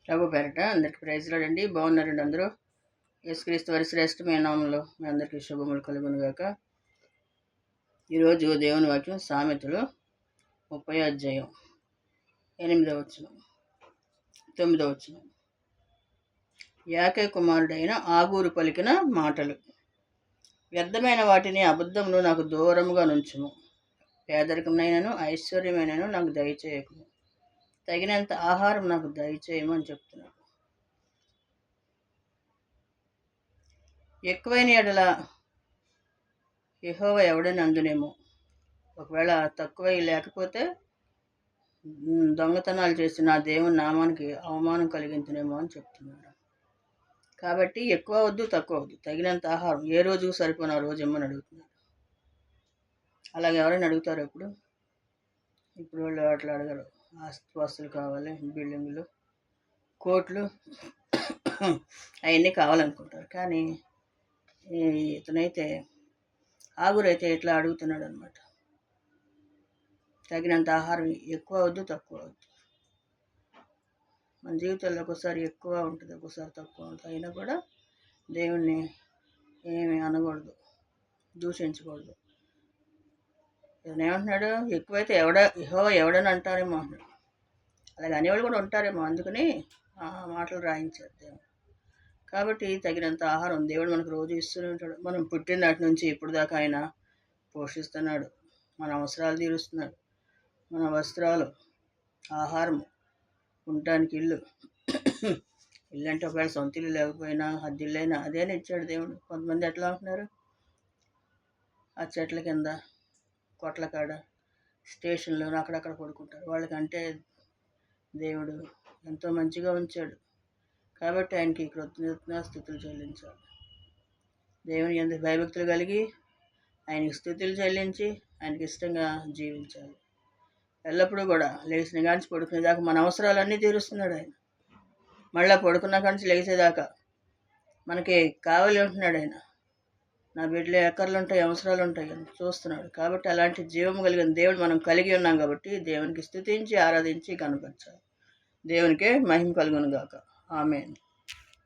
ప్రభు పేరట అందరికి ప్రైజ్ లాడండి. బాగున్నారండి అందరూ. యేసుక్రీస్తు వారి శ్రేష్టమైన నామంలో మీ అందరికీ శుభములు కలుగును గాక. ఈరోజు దేవుని వాక్యం సామెతలు 30వ అధ్యాయం 8వ వచనం 9వ వచనం. యాకే కుమారుడైన ఆగూరు పలికిన మాటలు. వ్యర్థమైన వాటిని అబద్ధమును నాకు దూరముగా నుంచుము. పేదరికమైనను ఐశ్వర్యమైనను నాకు దయచేయకుము. తగినంత ఆహారం నాకు దయచేయమని చెప్తున్నాడు. ఎక్కువైన ఎడల యెహోవా ఎవడని అందునేమో. ఒకవేళ తక్కువ లేకపోతే దొంగతనాలు చేసి నా దేవుని నామానికి అవమానం కలిగించునేమో అని చెప్తున్నాడు. కాబట్టి ఎక్కువ వద్దు, తక్కువ వద్దు, తగినంత ఆహారం, ఏ రోజుకు సరిపోయిన రోజు ఇమ్మని అడుగుతున్నాడు. అలాగే ఎవరైనా అడుగుతారు ఇప్పుడు వాళ్ళు అట్లా అడగరు. ఆస్తులు కావాలి, బిల్డింగులు, కోట్లు అవన్నీ కావాలనుకుంటారు. కానీ ఇతనైతే ఆగురైతే ఇట్లా అడుగుతున్నాడు అనమాట. తగినంత ఆహారం, ఎక్కువ వద్దు, తక్కువ వద్దు. మన జీవితంలో ఒకసారి ఎక్కువ ఉంటుంది, ఒకసారి తక్కువ ఉంటుంది. అయినా కూడా దేవుణ్ణి ఏమి అనకూడదు, దూషించకూడదు. ఇతను ఏమంటున్నాడు, ఎక్కువైతే యెహోవా ఎవడని అంటారేమో అంటున్నాడు. అలాగే అనేవాళ్ళు కూడా ఉంటారేమో, అందుకని ఆ మాటలు రాయించారు దేవుడు. కాబట్టి తగినంత ఆహారం దేవుడు మనకు రోజు ఇస్తూనే ఉంటాడు. మనం పుట్టిన నాటి నుంచి ఇప్పుడు దాకా ఆయన పోషిస్తున్నాడు, మన అవసరాలు తీరుస్తున్నాడు. మన వస్త్రాలు, ఆహారం, ఉండటానికి ఇల్లు అంటే ఒకవేళ సొంత ఇల్లు లేకపోయినా అద్దెళ్ళైనా అదేనే ఇచ్చాడు దేవుడు. కొంతమంది ఎట్లా ఉంటున్నారు, ఆ చెట్ల కింద, కొట్ల కాడ, స్టేషన్లో అక్కడక్కడ పడుకుంటారు. వాళ్ళకంటే దేవుడు ఎంతో మంచిగా ఉంచాడు. కాబట్టి ఆయనకి కృతజ్ఞతాస్తుతులు చెల్లించాలి. దేవుని ఎందుకు భయభక్తులు కలిగి ఆయనకి స్తుతులు చెల్లించి ఆయనకి ఇష్టంగా జీవించాలి. ఎల్లప్పుడూ కూడా లేచిన కాంచి పడుకునేదాకా మన అవసరాలన్నీ తీరుస్తున్నాడు ఆయన. మళ్ళీ పడుకున్న కాంచి లేచేదాకా మనకి కావాలి ఉంటున్నాడు ఆయన. నా బిడ్డలు ఎక్కర్లు ఉంటాయి, అవసరాలు ఉంటాయి అని చూస్తున్నాడు. కాబట్టి అలాంటి జీవం కలిగిన దేవుడు మనం కలిగి ఉన్నాం. కాబట్టి దేవునికి స్తుతించి ఆరాధించి కనపరచాలి. దేవునికే మహిమ కలుగును గాక. ఆమేన్.